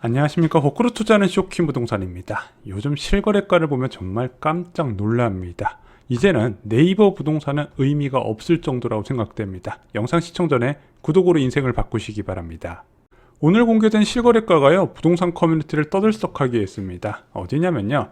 안녕하십니까. 거꾸로 투자하는 쇼킹 부동산입니다. 요즘 실거래가를 보면 정말 깜짝 놀랍니다. 이제는 네이버 부동산은 의미가 없을 정도라고 생각됩니다. 영상 시청 전에 구독으로 인생을 바꾸시기 바랍니다. 오늘 공개된 실거래가가요, 부동산 커뮤니티를 떠들썩하게 했습니다. 어디냐면요,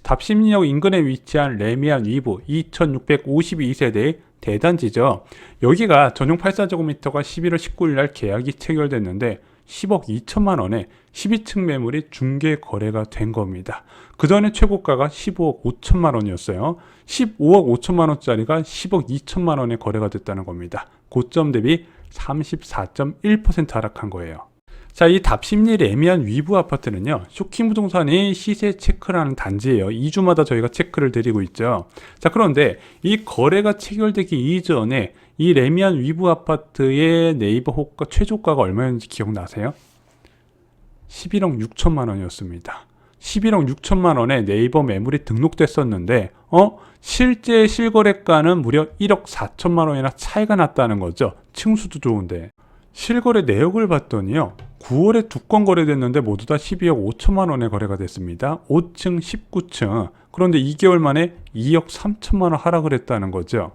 답심리역 인근에 위치한 레미안 위브 2652세대의 대단지죠. 여기가 전용 84제곱미터가 11월 19일 날 계약이 체결됐는데 10억 2천만 원에 12층 매물이 중개 거래가 된 겁니다. 그 전에 최고가가 15억 5천만 원이었어요. 15억 5천만 원짜리가 10억 2천만 원에 거래가 됐다는 겁니다. 고점 대비 34.1% 하락한 거예요. 자, 이 답심리 레미안 위브 아파트는요, 쇼킹 부동산이 시세 체크라는 단지예요. 2주마다 저희가 체크를 드리고 있죠. 자, 그런데 이 거래가 체결되기 이전에 이 레미안 위브 아파트의 네이버 호가 최저가가 얼마였는지 기억나세요? 11억 6천만 원이었습니다. 11억 6천만 원에 네이버 매물이 등록됐었는데 실제 실거래가는 무려 1억 4천만 원이나 차이가 났다는 거죠. 층수도 좋은데. 실거래 내역을 봤더니요, 9월에 두 건 거래됐는데 모두 다 12억 5천만 원에 거래가 됐습니다. 5층, 19층. 그런데 2개월 만에 2억 3천만 원 하락을 했다는 거죠.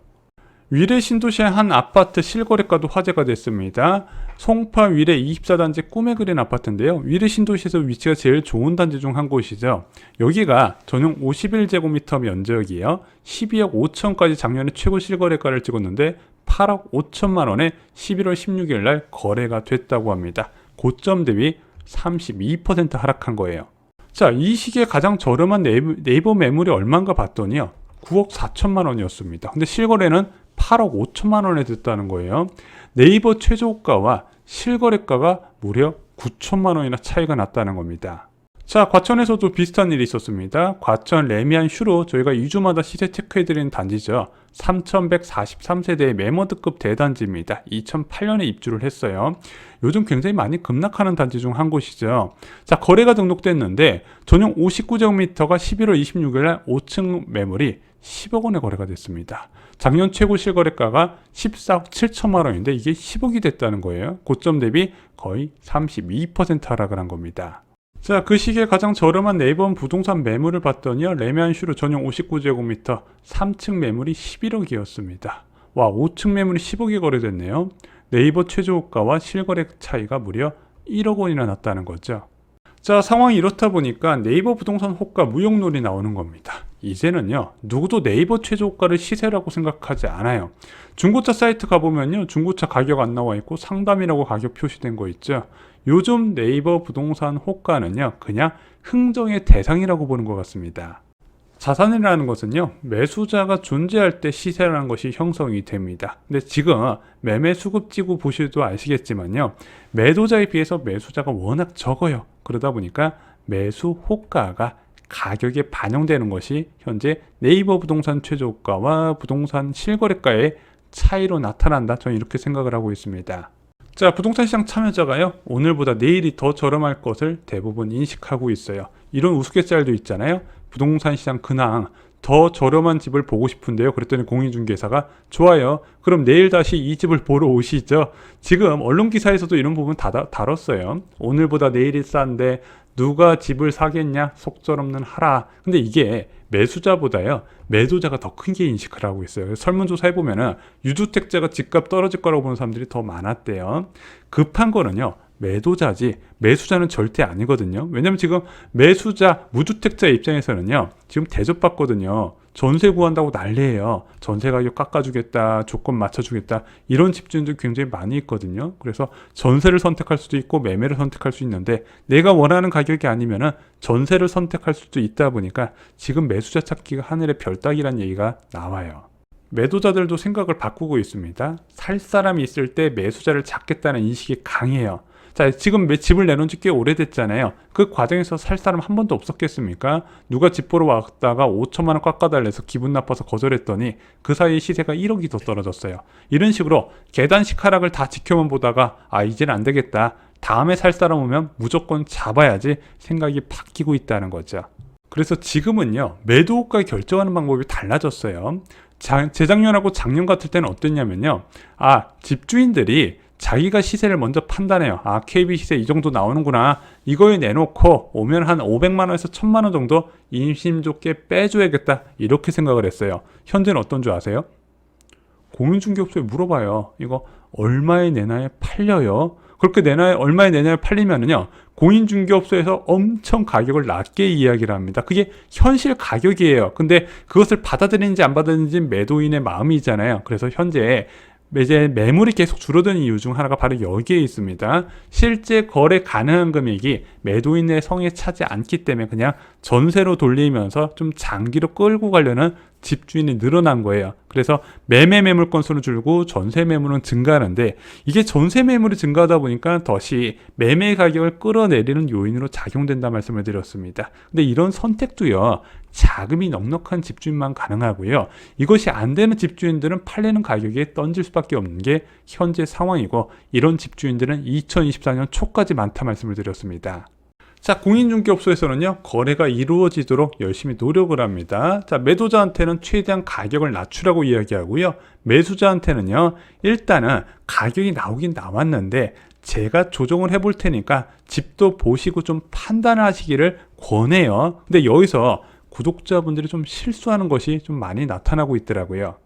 위례 신도시의 한 아파트 실거래가도 화제가 됐습니다. 송파 위례 24단지 꿈에 그린 아파트인데요. 위례 신도시에서 위치가 제일 좋은 단지 중 한 곳이죠. 여기가 전용 51제곱미터 면적이에요. 12억 5천까지 작년에 최고 실거래가를 찍었는데 8억 5천만 원에 11월 16일 날 거래가 됐다고 합니다. 고점 대비 32% 하락한 거예요. 자, 이 시기에 가장 저렴한 네이버 매물이 얼마인가 봤더니요, 9억 4천만 원이었습니다. 근데 실거래는 8억 5천만 원에 됐다는 거예요. 네이버 최저가와 실거래가가 무려 9천만 원이나 차이가 났다는 겁니다. 자, 과천에서도 비슷한 일이 있었습니다. 과천 레미안 슈로 저희가 2주마다 시세 체크해드리는 단지죠. 3143세대의 메머드급 대단지입니다. 2008년에 입주를 했어요. 요즘 굉장히 많이 급락하는 단지 중 한 곳이죠. 자, 거래가 등록됐는데 전용 59제곱미터가 11월 26일 날 5층 매물이 10억 원에 거래가 됐습니다. 작년 최고 실거래가가 14억 7천만 원인데 이게 10억이 됐다는 거예요. 고점 대비 거의 32% 하락을 한 겁니다. 자, 그 시기에 가장 저렴한 네이버 부동산 매물을 봤더니요, 레미안 슈로 전용 59제곱미터 3층 매물이 11억이었습니다. 와, 5층 매물이 10억이 거래됐네요. 네이버 최저가와 실거래 차이가 무려 1억 원이나 났다는 거죠. 자, 상황이 이렇다 보니까 네이버 부동산 호가 무용론이 나오는 겁니다. 이제는요, 누구도 네이버 최저가를 시세라고 생각하지 않아요. 중고차 사이트 가보면요, 중고차 가격 안 나와 있고 상담이라고 가격 표시된 거 있죠. 요즘 네이버 부동산 호가는요, 그냥 흥정의 대상이라고 보는 것 같습니다. 자산이라는 것은요, 매수자가 존재할 때 시세라는 것이 형성이 됩니다. 근데 지금 매매 수급지구 보셔도 아시겠지만요, 매도자에 비해서 매수자가 워낙 적어요. 그러다 보니까 매수 호가가 가격에 반영되는 것이 현재 네이버 부동산 최저가와 부동산 실거래가의 차이로 나타난다. 저는 이렇게 생각을 하고 있습니다. 자, 부동산 시장 참여자가요, 오늘보다 내일이 더 저렴할 것을 대부분 인식하고 있어요. 이런 우스갯소리도 있잖아요. 부동산 시장 근황, 더 저렴한 집을 보고 싶은데요. 그랬더니 공인중개사가 좋아요, 그럼 내일 다시 이 집을 보러 오시죠. 지금 언론기사에서도 이런 부분 다뤘어요. 오늘보다 내일이 싼데 누가 집을 사겠냐, 속절없는 하라. 근데 이게 매수자보다요, 매도자가 더 큰 게 인식을 하고 있어요. 설문조사 해보면은 유주택자가 집값 떨어질 거라고 보는 사람들이 더 많았대요. 급한 거는요, 매도자지 매수자는 절대 아니거든요. 왜냐면 지금 매수자, 무주택자 입장에서는요, 지금 대접받거든요. 전세 구한다고 난리예요. 전세 가격 깎아주겠다, 조건 맞춰주겠다, 이런 집주인들 굉장히 많이 있거든요. 그래서 전세를 선택할 수도 있고 매매를 선택할 수 있는데 내가 원하는 가격이 아니면은 전세를 선택할 수도 있다 보니까 지금 매수자 찾기가 하늘의 별 따기란 얘기가 나와요. 매도자들도 생각을 바꾸고 있습니다. 살 사람이 있을 때 매수자를 찾겠다는 인식이 강해요. 자, 지금 집을 내놓은 지 꽤 오래됐잖아요. 그 과정에서 살 사람 한 번도 없었겠습니까? 누가 집 보러 왔다가 5천만 원 깎아달래서 기분 나빠서 거절했더니 그 사이에 시세가 1억이 더 떨어졌어요. 이런 식으로 계단식 하락을 다 지켜만 보다가 이제는 안 되겠다, 다음에 살 사람 오면 무조건 잡아야지 생각이 바뀌고 있다는 거죠. 그래서 지금은요, 매도 호가 결정하는 방법이 달라졌어요. 재작년하고 작년 같을 때는 어땠냐면요. 집주인들이 자기가 시세를 먼저 판단해요. KB 시세 이 정도 나오는구나. 이거에 내놓고 오면 한 500만 원에서 1000만 원 정도 인심 좋게 빼줘야겠다. 이렇게 생각을 했어요. 현재는 어떤 줄 아세요? 공인중개업소에 물어봐요. 이거 얼마에 내놔야 팔려요? 그렇게 얼마에 내놔야 팔리면은요, 공인중개업소에서 엄청 가격을 낮게 이야기를 합니다. 그게 현실 가격이에요. 근데 그것을 받아들이는지 안 받아들이는지 매도인의 마음이잖아요. 그래서 현재 이제 매물이 계속 줄어드는 이유 중 하나가 바로 여기에 있습니다. 실제 거래 가능한 금액이 매도인의 성에 차지 않기 때문에 그냥 전세로 돌리면서 좀 장기로 끌고 가려는 집주인이 늘어난 거예요. 그래서 매매 매물 건수는 줄고 전세 매물은 증가하는데, 이게 전세 매물이 증가하다 보니까 덫이 매매 가격을 끌어내리는 요인으로 작용된다 말씀을 드렸습니다. 근데 이런 선택도요, 자금이 넉넉한 집주인만 가능하고요. 이것이 안 되는 집주인들은 팔리는 가격에 던질 수밖에 없는 게 현재 상황이고, 이런 집주인들은 2024년 초까지 많다 말씀을 드렸습니다. 자, 공인중개업소에서는요, 거래가 이루어지도록 열심히 노력을 합니다. 자, 매도자한테는 최대한 가격을 낮추라고 이야기하고요. 매수자한테는요, 일단은 가격이 나오긴 나왔는데 제가 조정을 해볼 테니까 집도 보시고 좀 판단을 하시기를 권해요. 근데 여기서 구독자분들이 좀 실수하는 것이 좀 많이 나타나고 있더라고요.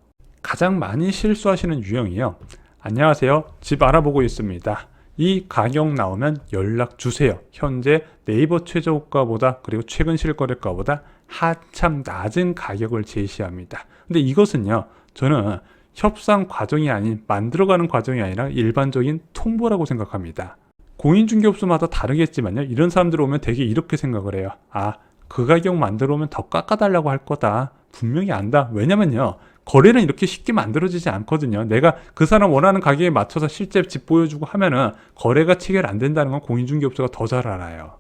가장 많이 실수하시는 유형이요. 안녕하세요. 집 알아보고 있습니다. 이 가격 나오면 연락 주세요. 현재 네이버 최저호가보다 그리고 최근 실거래가보다 한참 낮은 가격을 제시합니다. 근데 이것은요, 저는 협상 과정이 아닌 만들어가는 과정이 아니라 일반적인 통보라고 생각합니다. 공인중개업소마다 다르겠지만요, 이런 사람들 오면 되게 이렇게 생각을 해요. 그 가격 만들어 오면 더 깎아달라고 할 거다. 분명히 안다. 왜냐면요, 거래는 이렇게 쉽게 만들어지지 않거든요. 내가 그 사람 원하는 가격에 맞춰서 실제 집 보여주고 하면은 거래가 체결 안 된다는 건 공인중개업소가 더 잘 알아요.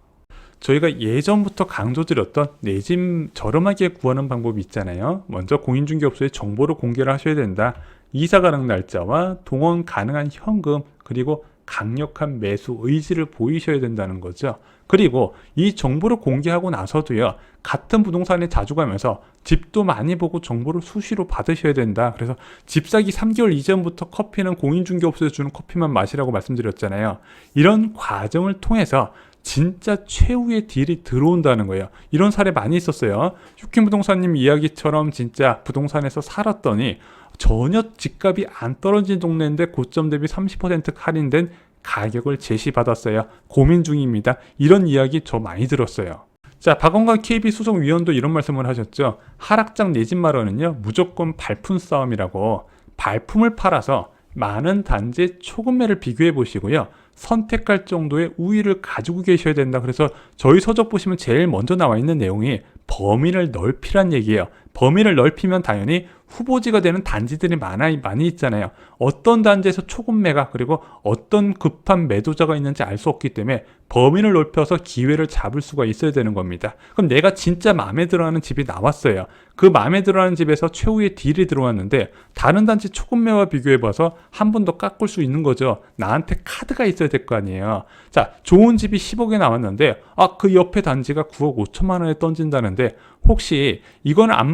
저희가 예전부터 강조드렸던 내 집 저렴하게 구하는 방법이 있잖아요. 먼저 공인중개업소에 정보를 공개를 하셔야 된다. 이사 가능 날짜와 동원 가능한 현금, 그리고 강력한 매수 의지를 보이셔야 된다는 거죠. 그리고 이 정보를 공개하고 나서도요, 같은 부동산에 자주 가면서 집도 많이 보고 정보를 수시로 받으셔야 된다. 그래서 집 사기 3개월 이전부터 커피는 공인중개업소에서 주는 커피만 마시라고 말씀드렸잖아요. 이런 과정을 통해서 진짜 최후의 딜이 들어온다는 거예요. 이런 사례 많이 있었어요. 휴킹부동산님 이야기처럼 진짜 부동산에서 살았더니 전혀 집값이 안 떨어진 동네인데 고점 대비 30% 할인된 가격을 제시받았어요. 고민 중입니다. 이런 이야기 저 많이 들었어요. 자, 박원광 KB 수석위원도 이런 말씀을 하셨죠. 하락장 내 집 마련은요, 무조건 발품 싸움이라고. 발품을 팔아서 많은 단지의 초급매를 비교해 보시고요, 선택할 정도의 우위를 가지고 계셔야 된다. 그래서 저희 서적 보시면 제일 먼저 나와 있는 내용이 범위를 넓히란 얘기예요. 범위를 넓히면 당연히 후보지가 되는 단지들이 많이 있잖아요. 어떤 단지에서 초급매가 그리고 어떤 급한 매도자가 있는지 알 수 없기 때문에 범위를 넓혀서 기회를 잡을 수가 있어야 되는 겁니다. 그럼 내가 진짜 마음에 들어하는 집이 나왔어요. 그 마음에 들어하는 집에서 최후의 딜이 들어왔는데 다른 단지 초급매와 비교해봐서 한 번 더 깎을 수 있는 거죠. 나한테 카드가 있어야 될 거 아니에요. 자, 좋은 집이 10억에 나왔는데 그 옆에 단지가 9억 5천만 원에 던진다는데 혹시 이거는 안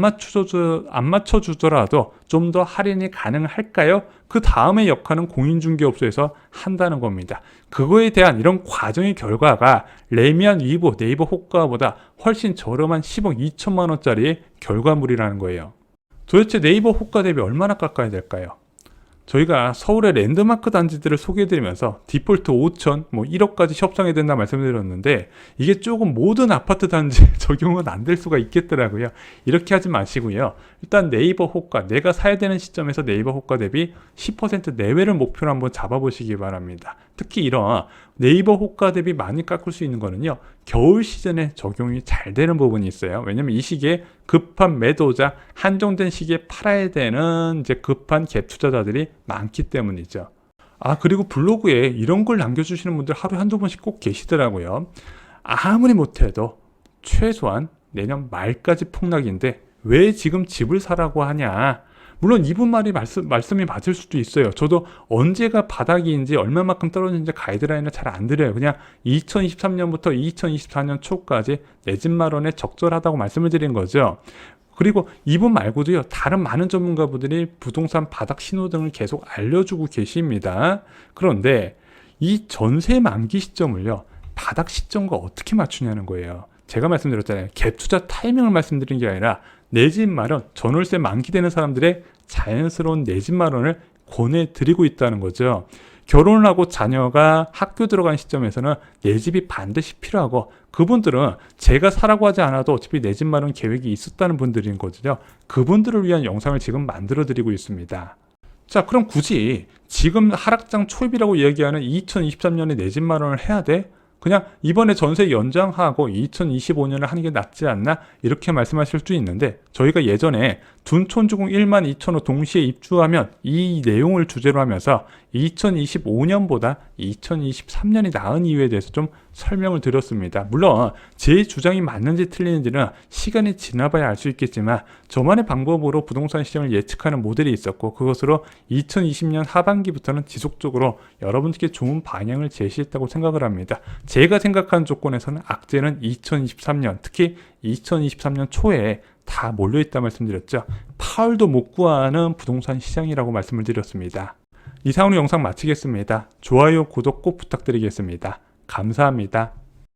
맞춰주더라도 좀 더 할인이 가능할까요? 그 다음의 역할은 공인중개업소에서 한다는 겁니다. 그거에 대한 이런 과정의 결과가 레미안 위보 네이버 호가보다 훨씬 저렴한 10억 2천만 원짜리 결과물이라는 거예요. 도대체 네이버 호가 대비 얼마나 깎아야 될까요? 저희가 서울의 랜드마크 단지들을 소개해드리면서 디폴트 5천, 1억까지 협상해야 된다 말씀드렸는데 이게 조금 모든 아파트 단지에 적용은 안 될 수가 있겠더라고요. 이렇게 하지 마시고요. 일단 네이버 호가, 내가 사야 되는 시점에서 네이버 호가 대비 10% 내외를 목표로 한번 잡아보시기 바랍니다. 특히 이런 네이버 호가 대비 많이 깎을 수 있는 거는요, 겨울 시즌에 적용이 잘 되는 부분이 있어요. 왜냐면 이 시기에 급한 매도자, 한정된 시기에 팔아야 되는 이제 급한 갭 투자자들이 많기 때문이죠. 그리고 블로그에 이런 걸 남겨주시는 분들 하루에 한두 번씩 꼭 계시더라고요. 아무리 못해도 최소한 내년 말까지 폭락인데 왜 지금 집을 사라고 하냐. 물론 이분 말이 말씀이 맞을 수도 있어요. 저도 언제가 바닥인지 얼마만큼 떨어지는지 가이드라인을 잘 안 드려요. 그냥 2023년부터 2024년 초까지 내 집 마련에 적절하다고 말씀을 드린 거죠. 그리고 이분 말고도요, 다른 많은 전문가분들이 부동산 바닥 신호등을 계속 알려주고 계십니다. 그런데 이 전세 만기 시점을요, 바닥 시점과 어떻게 맞추냐는 거예요. 제가 말씀드렸잖아요. 갭 투자 타이밍을 말씀드린 게 아니라 내 집 마련, 전월세 만기되는 사람들의 자연스러운 내 집 마련을 권해드리고 있다는 거죠. 결혼을 하고 자녀가 학교 들어간 시점에서는 내 집이 반드시 필요하고, 그분들은 제가 사라고 하지 않아도 어차피 내 집 마련 계획이 있었다는 분들인 거죠. 그분들을 위한 영상을 지금 만들어 드리고 있습니다. 자, 그럼 굳이 지금 하락장 초입이라고 이야기하는 2023년에 내 집 마련을 해야 돼? 그냥 이번에 전세 연장하고 2025년을 하는 게 낫지 않나? 이렇게 말씀하실 수 있는데, 저희가 예전에 둔촌주공 1만 2천호 동시에 입주하면 이 내용을 주제로 하면서 2025년보다 2023년이 나은 이유에 대해서 좀 설명을 드렸습니다. 물론 제 주장이 맞는지 틀리는지는 시간이 지나봐야 알 수 있겠지만, 저만의 방법으로 부동산 시장을 예측하는 모델이 있었고, 그것으로 2020년 하반기부터는 지속적으로 여러분들께 좋은 방향을 제시했다고 생각을 합니다. 제가 생각하는 조건에서는 악재는 2023년, 특히 2023년 초에 다 몰려있다 말씀드렸죠. 파울도 못 구하는 부동산 시장이라고 말씀을 드렸습니다. 이상으로 영상 마치겠습니다. 좋아요, 구독 꼭 부탁드리겠습니다. 감사합니다.